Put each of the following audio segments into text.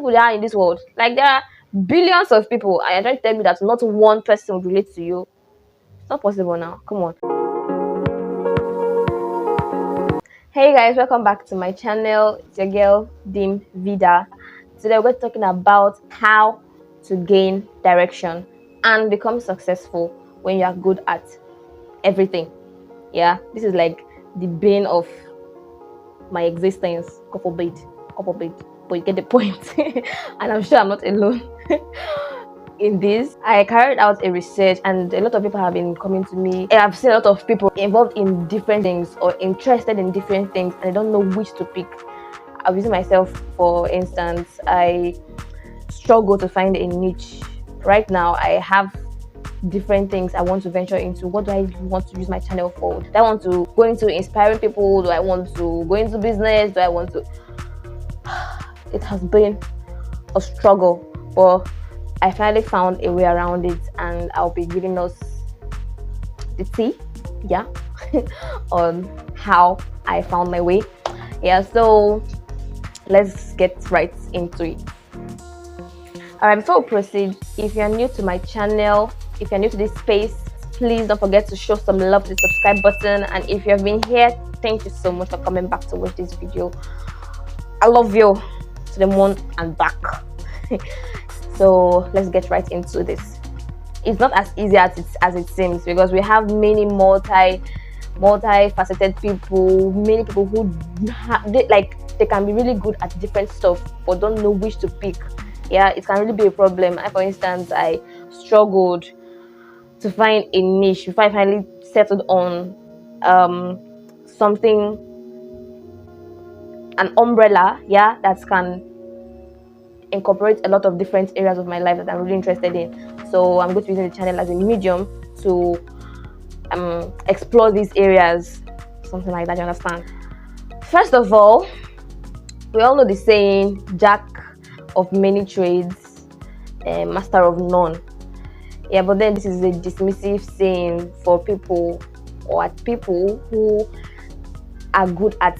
people there are in this world. Like, there are billions of people, and you're trying to tell me that not one person would relate to you. It's not possible now. Come on. Hey guys, welcome back to my channel. It's your girl Dim Vida. Today we're talking about how to gain direction and become successful when you are good at everything. Yeah, this is like the bane of my existence. Couple bit, but you get the point. And I'm sure I'm not alone in this. I carried out a research, and a lot of people have been coming to me. I've seen a lot of people involved in different things or interested in different things, and I don't know which to pick. I'm using myself for instance. I struggle to find a niche. Right now I have different things I want to venture into. What do I want to use my channel for? Do I want to go into inspiring people? Do I want to go into business? Do I want to It has been a struggle, but I finally found a way around it, and I'll be giving us the tea, yeah, on how I found my way. Yeah, so let's get right into it. Alright, before we proceed, if you're new to my channel, if you're new to this space, please don't forget to show some love to the subscribe button. And if you have been here, thank you so much for coming back to watch this video. I love you to the moon and back. So let's get right into this. It's not as easy as it seems, because we have many multi-faceted people, many people who they can be really good at different stuff but don't know which to pick. Yeah, it can really be a problem. For instance, I struggled to find a niche before I finally settled on something, an umbrella, yeah, that can incorporate a lot of different areas of my life that I'm really interested in. So I'm going to be using the channel as a medium to explore these areas, something like that, you understand? First of all, we all know the saying, jack of many trades, master of none. Yeah, but then this is a dismissive saying for people, or at people who are good at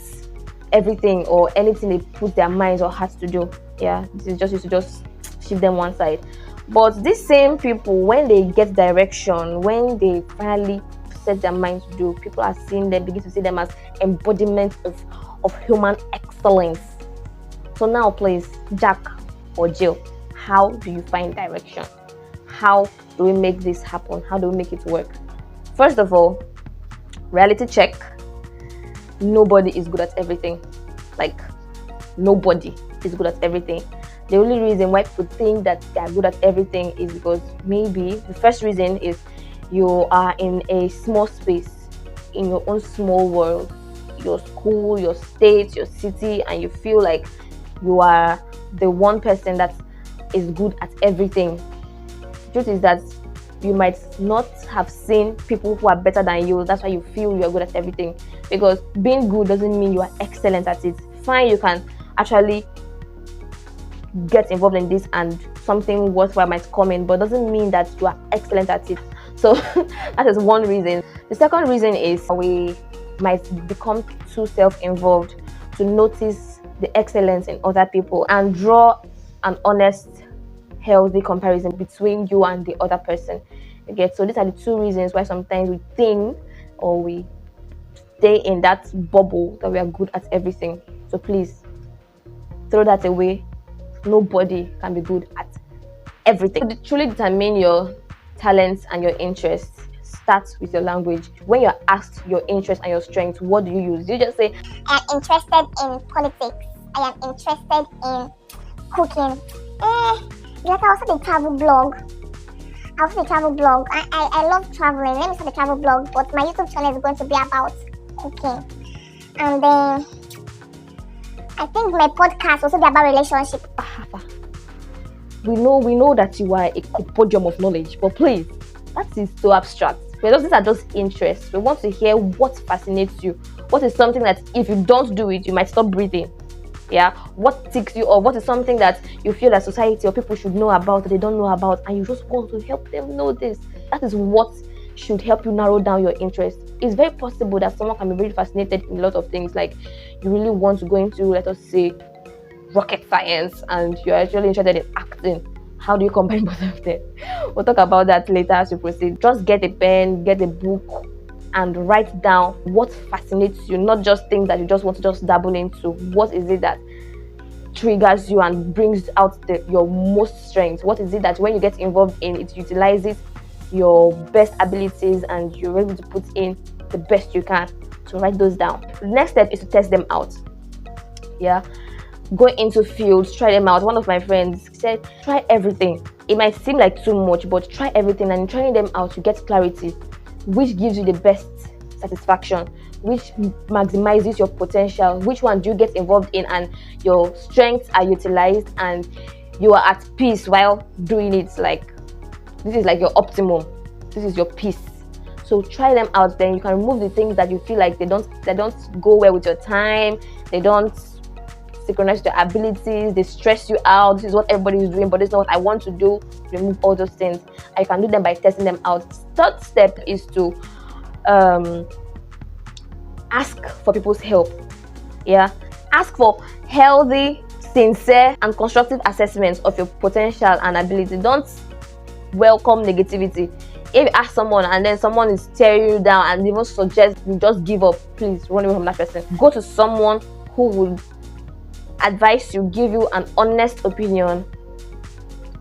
everything or anything they put their minds or hearts to do. Yeah, this is just used to just shift them one side. But these same people, when they get direction, when they finally set their minds to do, people are seeing them, begin to see them as embodiment of human excellence. So now please, Jack or Jill, how do you find direction? How do we make this happen? How do we make it work? First of all, reality check. Nobody is good at everything. Like, nobody is good at everything. The only reason why people think that they are good at everything is because maybe the first reason is you are in a small space, in your own small world, your school, your state, your city, and you feel like you are the one person that is good at everything. The truth is that you might not have seen people who are better than you. That's why you feel you are good at everything, because being good doesn't mean you are excellent at it. Fine, you can actually get involved in this and something worthwhile might come in, but doesn't mean that you are excellent at it. So that is one reason. The second reason is we might become too self-involved to notice the excellence in other people and draw an honest, healthy comparison between you and the other person. Okay, so these are the two reasons why sometimes we think, or we stay in that bubble that we are good at everything. So please throw that away. Nobody can be good at everything. To truly determine your talents and your interests, start with your language. When you're asked your interest and your strengths, what do you use? You just say, I am interested in politics. I am interested in cooking. Like I also the travel blog. I love traveling. Let me start the travel blog, but my YouTube channel is going to be about cooking. And then I think my podcast also be about relationship. We know that you are a compendium of knowledge, but please, that is so abstract. Because these are just interests. We want to hear what fascinates you. What is something that if you don't do it, you might stop breathing? Yeah, what ticks you, or what is something that you feel that society or people should know about that they don't know about, and you just want to help them know this? That is what should help you narrow down your interest. It's very possible that someone can be really fascinated in a lot of things. Like, you really want to go into, let us say, rocket science and you're actually interested in acting. How do you combine both of them? We'll talk about that later as we proceed. Just get a pen, get a book, and write down what fascinates you, not just things that you just want to just dabble into. What is it that triggers you and brings out your most strengths? What is it that when you get involved in it utilizes your best abilities and you're able to put in the best you can? So write those down. The next step is to test them out. Yeah, go into fields, try them out. One of my friends said, try everything. It might seem like too much, but try everything, and in trying them out you get clarity, which gives you the best satisfaction, which maximizes your potential, which one do you get involved in and your strengths are utilized and you are at peace while doing it. Like, this is like your optimum, this is your peace. So try them out, then you can remove the things that you feel like they don't go well with your time, they don't synchronize your abilities, they stress you out. This is what everybody is doing, but this is not what I want to do. Remove all those things. I can do them by testing them out. Third step is to ask for people's help. Yeah, ask for healthy, sincere, and constructive assessments of your potential and ability. Don't welcome negativity. If you ask someone and then someone is tearing you down and even suggest you just give up, please run away from that person. Go to someone who will advise you, give you an honest opinion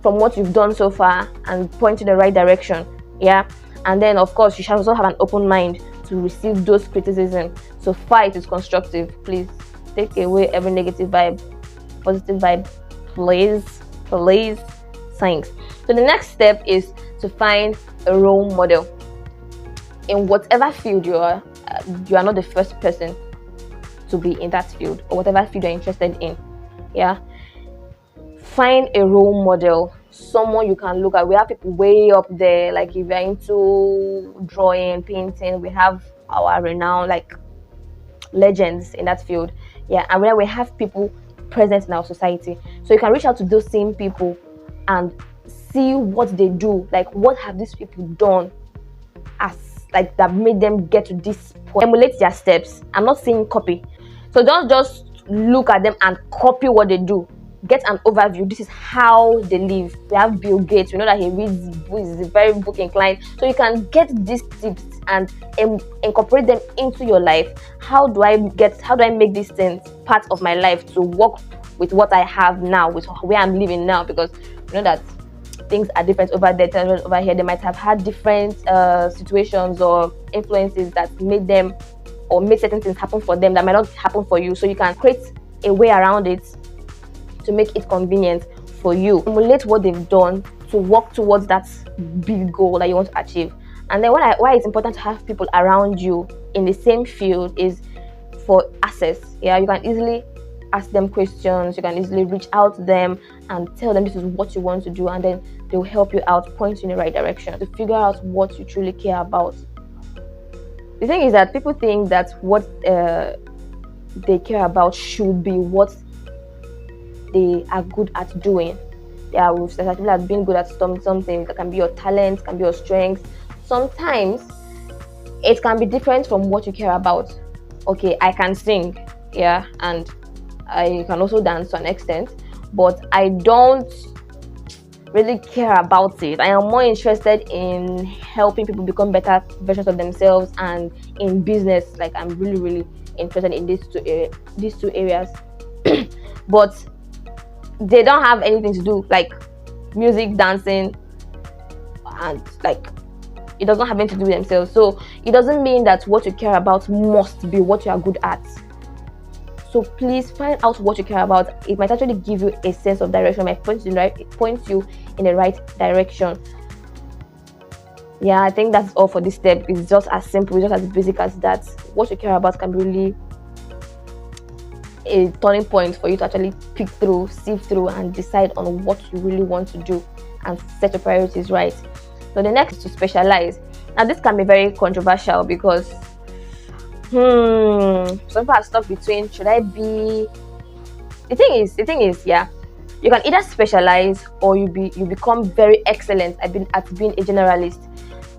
from what you've done so far and point in the right direction. Yeah, and then of course you should also have an open mind to receive those criticism. So far it is constructive. Please take away every negative vibe, positive vibe, please. Thanks. So the next step is to find a role model in whatever field you are. You are not the first person to be in that field or whatever field you're interested in. Yeah, find a role model, someone you can look at. We have people way up there, like if you're into drawing, painting, we have our renowned like legends in that field. Yeah, and we have people present in our society, so you can reach out to those same people and see what they do. Like, what have these people done as like that made them get to this point? Emulate their steps. I'm not saying copy, so don't just look at them and copy what they do. Get an overview. This is how they live. We have Bill Gates. We know that he reads books, is very book inclined. So you can get these tips and incorporate them into your life. How do I make these things part of my life to work with what I have now, with where I'm living now? Because you know that things are different over there, over here. They might have had different situations or influences that made them or make certain things happen for them that might not happen for you. So you can create a way around it to make it convenient for you. Emulate what they've done to work towards that big goal that you want to achieve. And then why it's important to have people around you in the same field is for access. Yeah, you can easily ask them questions, you can easily reach out to them and tell them this is what you want to do, and then they'll help you out, point you in the right direction to figure out what you truly care about. The thing is that people think that what they care about should be what they are good at doing. Yeah, we've said that people have been good at something that can be your talent, can be your strength. Sometimes it can be different from what you care about. Okay, I can sing, yeah, and I can also dance to an extent, but I don't really care about it. I am more interested in helping people become better versions of themselves, and in business, like I'm really interested in these two areas. But they don't have anything to do, like music, dancing, and like it doesn't have anything to do with themselves. So it doesn't mean that what you care about must be what you are good at. So please find out what you care about. It might actually give you a sense of direction. It might point you in the right direction. Yeah, I think that's all for this step. It's just as simple, just as basic as that. What you care about can be really a turning point for you to actually pick through, sift through, and decide on what you really want to do and set your priorities right. So the next is to specialize. Now this can be very controversial because some people are stuck between should I be. The thing is, yeah, you can either specialize or you become very excellent at being a generalist.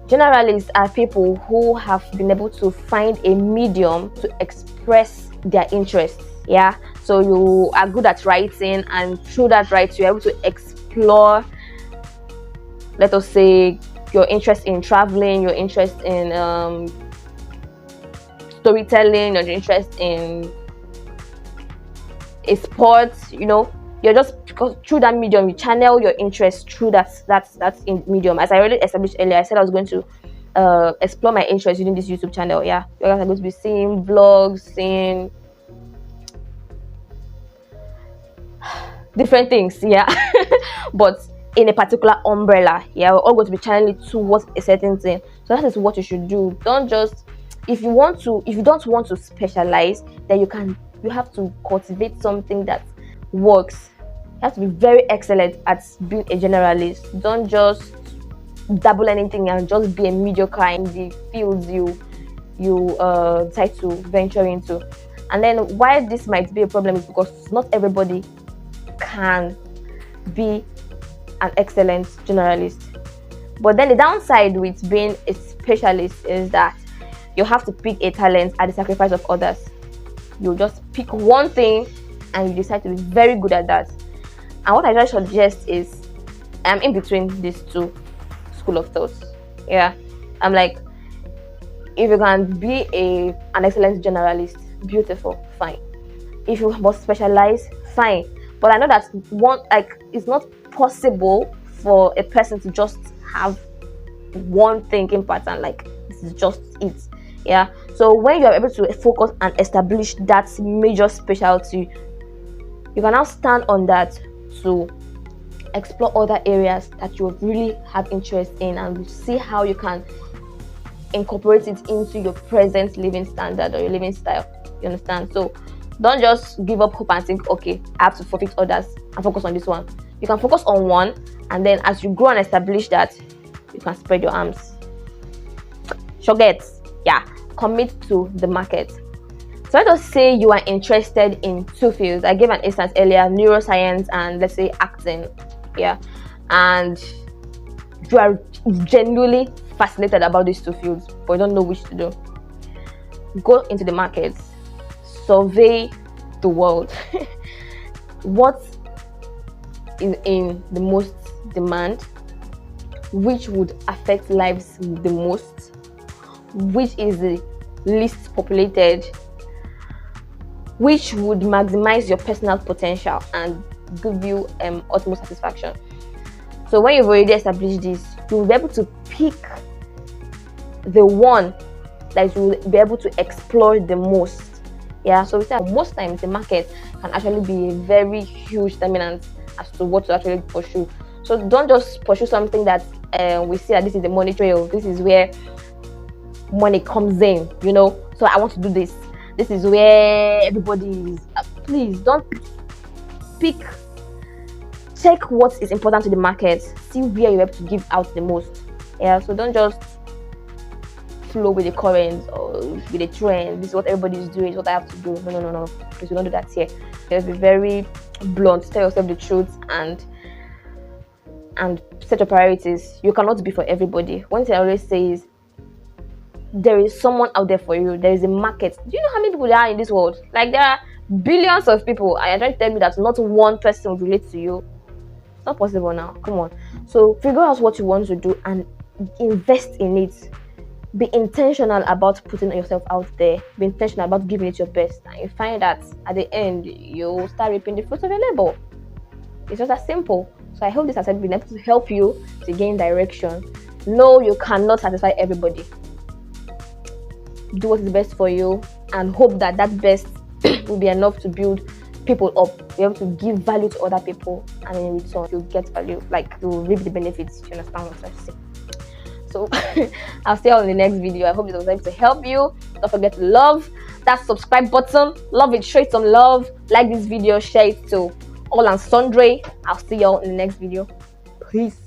Generalists are people who have been able to find a medium to express their interests. Yeah, So you are good at writing, and through that writing you're able to explore, let us say, your interest in traveling, your interest in storytelling, your interest in a sport. You're just, because through that medium you channel your interest through that's in medium. As I already established earlier, I said I was going to explore my interest using this YouTube channel. Yeah, you guys are going to be seeing vlogs, seeing different things, yeah. But in a particular umbrella, yeah, we're all going to be channeling towards a certain thing. So that is what you should do. Don't just, if you don't want to specialize, then you have to cultivate something that works. You have to be very excellent at being a generalist. Don't just dabble anything and just be a mediocre in the fields you decide to venture into. And then why this might be a problem is because not everybody can be an excellent generalist. But then the downside with being a specialist is that you have to pick a talent at the sacrifice of others. You just pick one thing and you decide to be very good at that. And what I just suggest is, I'm in between these two school of thoughts. Yeah, I'm like, if you can be an excellent generalist, beautiful, fine. If you must specialize, fine. But I know that it's not possible for a person to just have one thinking pattern, like this is just it. Yeah, so when you are able to focus and establish that major specialty, you can now stand on that to explore other areas that you really have interest in, and see how you can incorporate it into your present living standard or your living style. You understand? So don't just give up hope and think, okay, I have to forfeit others and focus on this one. You can focus on one, and then as you grow and establish that, you can spread your arms. Commit to the market. So let us say you are interested in two fields. I gave an instance earlier, neuroscience and let's say acting. Yeah, and you are genuinely fascinated about these two fields, but you don't know which to do. Go into the market, survey the world. What is in the most demand? Which would affect lives the most? Which is the least populated? Which would maximize your personal potential and give you utmost satisfaction? So when you've already established this, you'll be able to pick the one that you will be able to explore the most. Yeah, so we say most times the market can actually be a very huge determinant as to what to actually pursue. So don't just pursue something that we see that this is the money trail, this is where money comes in, so I want to do this. This is where everybody is. Please don't check what is important to the market, see where you're able to give out the most. Yeah, so don't just flow with the current or with the trend. This is what everybody is doing, this is what I have to do. No, because you don't do that here. Just be very blunt, tell yourself the truth, and set your priorities. You cannot be for everybody. One thing I always say is, there is someone out there for you. There is a market. Do you know how many people there are in this world? Like, there are billions of people, and you're trying to tell me that not one person will relate to you. It's not possible now. Come on. So figure out what you want to do and invest in it. Be intentional about putting yourself out there. Be intentional about giving it your best, and you find that at the end you start reaping the fruits of your labor. It's just that simple. So I hope this has been able to help you to gain direction. No, you cannot satisfy everybody. Do what is best for you, and hope that best will be enough to build people up, be able to give value to other people, and in return you'll get value, like you'll reap the benefits. You understand what I'm saying? So I'll see you all in the next video. I hope it was able to help you. Don't forget to love that subscribe button, love it, show it some love, like this video, share it to all and sundry. I'll see you all in the next video. Peace.